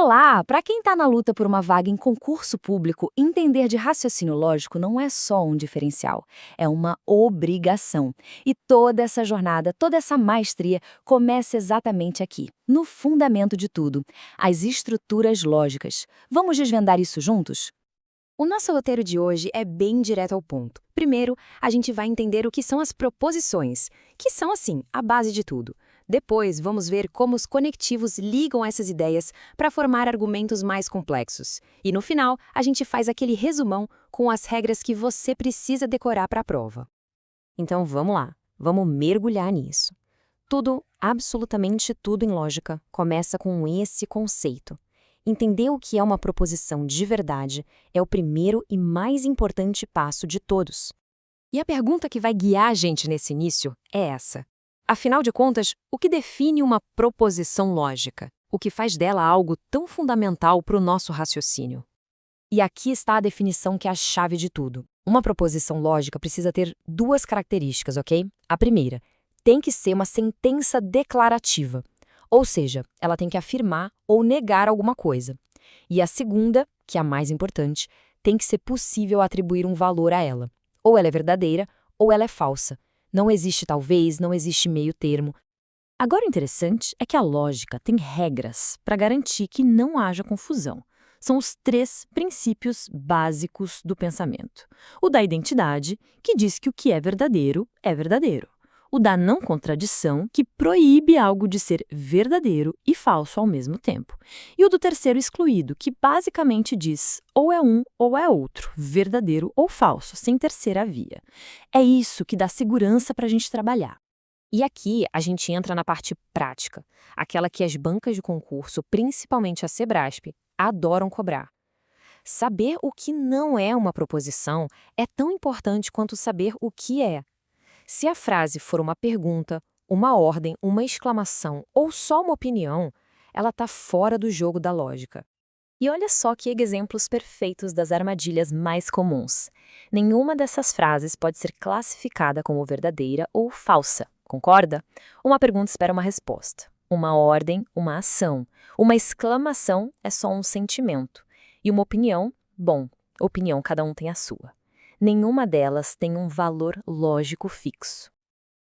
Olá! Para quem está na luta por uma vaga em concurso público, entender de raciocínio lógico não é só um diferencial, é uma obrigação. E toda essa jornada, toda essa maestria começa exatamente aqui, no fundamento de tudo, as estruturas lógicas. Vamos desvendar isso juntos? O nosso roteiro de hoje é bem direto ao ponto. Primeiro, a gente vai entender o que são as proposições, que são, assim, a base de tudo. Depois, vamos ver como os conectivos ligam essas ideias para formar argumentos mais complexos. E no final, a gente faz aquele resumão com as regras que você precisa decorar para a prova. Então vamos lá, vamos mergulhar nisso. Tudo, absolutamente tudo em lógica, começa com esse conceito. Entender o que é uma proposição de verdade é o primeiro e mais importante passo de todos. E a pergunta que vai guiar a gente nesse início é essa. Afinal de contas, o que define uma proposição lógica? O que faz dela algo tão fundamental para o nosso raciocínio? E aqui está a definição que é a chave de tudo. Uma proposição lógica precisa ter duas características, ok? A primeira, tem que ser uma sentença declarativa. Ou seja, ela tem que afirmar ou negar alguma coisa. E a segunda, que é a mais importante, tem que ser possível atribuir um valor a ela. Ou ela é verdadeira, ou ela é falsa. Não existe talvez, não existe meio termo. Agora o interessante é que a lógica tem regras para garantir que não haja confusão. São os três princípios básicos do pensamento. O da identidade, que diz que o que é verdadeiro é verdadeiro. O da não contradição, que proíbe algo de ser verdadeiro e falso ao mesmo tempo. E o do terceiro excluído, que basicamente diz ou é um ou é outro, verdadeiro ou falso, sem terceira via. É isso que dá segurança para a gente trabalhar. E aqui a gente entra na parte prática, aquela que as bancas de concurso, principalmente a Sebrasp, adoram cobrar. Saber o que não é uma proposição é tão importante quanto saber o que é. Se a frase for uma pergunta, uma ordem, uma exclamação ou só uma opinião, ela está fora do jogo da lógica. E olha só que exemplos perfeitos das armadilhas mais comuns. Nenhuma dessas frases pode ser classificada como verdadeira ou falsa, concorda? Uma pergunta espera uma resposta. Uma ordem, uma ação. Uma exclamação é só um sentimento. E uma opinião, bom, opinião cada um tem a sua. Nenhuma delas tem um valor lógico fixo.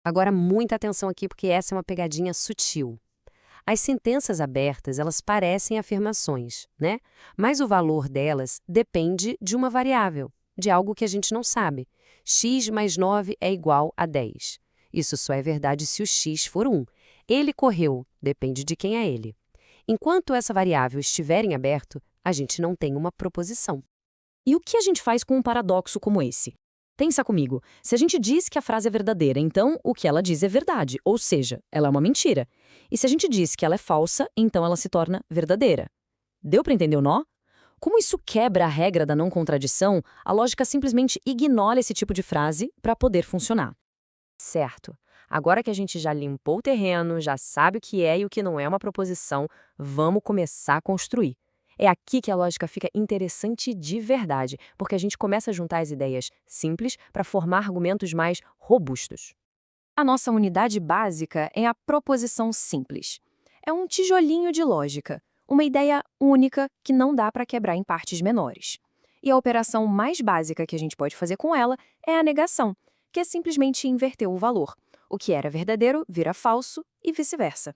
Agora, muita atenção aqui, porque essa é uma pegadinha sutil. As sentenças abertas, elas parecem afirmações, né? Mas o valor delas depende de uma variável, de algo que a gente não sabe. X mais 9 é igual a 10. Isso só é verdade se o x for 1. Ele correu, depende de quem é ele. Enquanto essa variável estiver em aberto, a gente não tem uma proposição. E o que a gente faz com um paradoxo como esse? Pensa comigo, se a gente diz que a frase é verdadeira, então o que ela diz é verdade, ou seja, ela é uma mentira. E se a gente diz que ela é falsa, então ela se torna verdadeira. Deu para entender o nó? Como isso quebra a regra da não contradição, a lógica simplesmente ignora esse tipo de frase para poder funcionar. Certo. Agora que a gente já limpou o terreno, já sabe o que é e o que não é uma proposição, vamos começar a construir. É aqui que a lógica fica interessante de verdade, porque a gente começa a juntar as ideias simples para formar argumentos mais robustos. A nossa unidade básica é a proposição simples. É um tijolinho de lógica, uma ideia única que não dá para quebrar em partes menores. E a operação mais básica que a gente pode fazer com ela é a negação, que é simplesmente inverter o valor. O que era verdadeiro vira falso e vice-versa.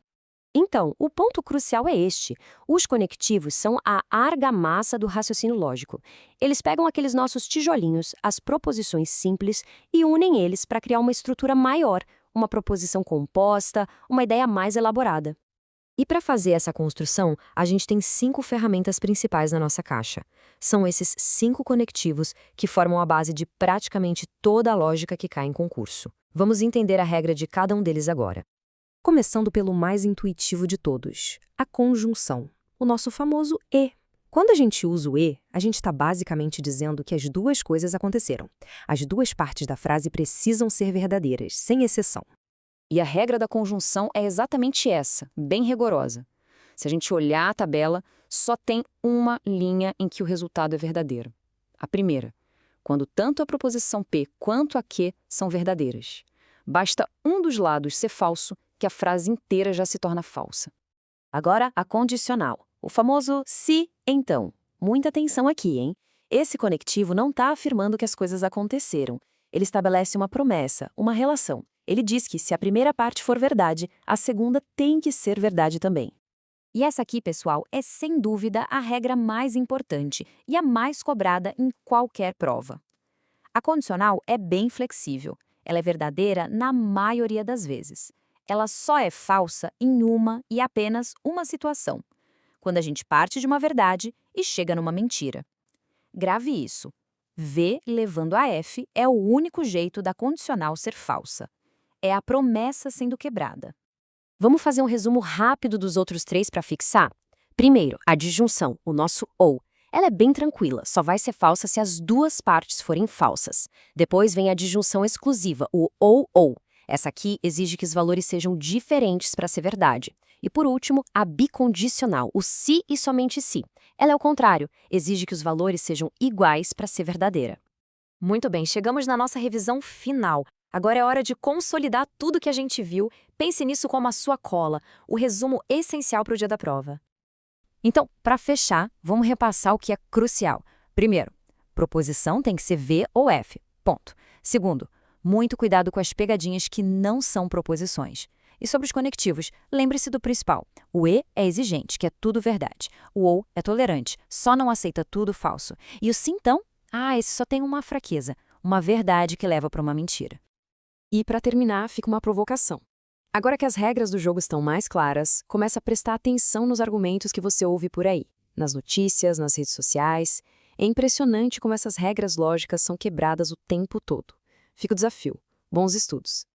Então, o ponto crucial é este. Os conectivos são a argamassa do raciocínio lógico. Eles pegam aqueles nossos tijolinhos, as proposições simples, e unem eles para criar uma estrutura maior, uma proposição composta, uma ideia mais elaborada. E para fazer essa construção, a gente tem 5 ferramentas principais na nossa caixa. São esses 5 conectivos que formam a base de praticamente toda a lógica que cai em concurso. Vamos entender a regra de cada um deles agora. Começando pelo mais intuitivo de todos, a conjunção, o nosso famoso e. Quando a gente usa o e, a gente está basicamente dizendo que as duas coisas aconteceram. As duas partes da frase precisam ser verdadeiras, sem exceção. E a regra da conjunção é exatamente essa, bem rigorosa. Se a gente olhar a tabela, só tem uma linha em que o resultado é verdadeiro. A primeira, quando tanto a proposição P quanto a Q são verdadeiras. Basta um dos lados ser falso, que a frase inteira já se torna falsa. Agora, a condicional. o famoso se então. Muita atenção aqui, hein? Esse conectivo não está afirmando que as coisas aconteceram. Ele estabelece uma promessa, uma relação. Ele diz que se a primeira parte for verdade, a segunda tem que ser verdade também. E essa aqui, pessoal, é sem dúvida a regra mais importante e a mais cobrada em qualquer prova. A condicional é bem flexível. Ela é verdadeira na maioria das vezes. Ela só é falsa em uma e apenas uma situação, quando a gente parte de uma verdade e chega numa mentira. Grave isso. V levando a F é o único jeito da condicional ser falsa. É a promessa sendo quebrada. Vamos fazer um resumo rápido dos outros três para fixar? Primeiro, a disjunção, o nosso ou. Ela é bem tranquila, só vai ser falsa se as duas partes forem falsas. Depois vem a disjunção exclusiva, o ou. Essa aqui exige que os valores sejam diferentes para ser verdade. E por último, a bicondicional, o se e somente se. Ela é o contrário, exige que os valores sejam iguais para ser verdadeira. Muito bem, chegamos na nossa revisão final. Agora é hora de consolidar tudo que a gente viu. Pense nisso como a sua cola, o resumo essencial para o dia da prova. Então, para fechar, vamos repassar o que é crucial. Primeiro, proposição tem que ser V ou F. Ponto. Segundo, muito cuidado com as pegadinhas que não são proposições. E sobre os conectivos, lembre-se do principal. O E é exigente, que é tudo verdade. O OU é tolerante, só não aceita tudo falso. E o sim, então? Esse só tem uma fraqueza, uma verdade que leva para uma mentira. E para terminar, fica uma provocação. Agora que as regras do jogo estão mais claras, comece a prestar atenção nos argumentos que você ouve por aí, nas notícias, nas redes sociais. É impressionante como essas regras lógicas são quebradas o tempo todo. Fica o desafio. Bons estudos!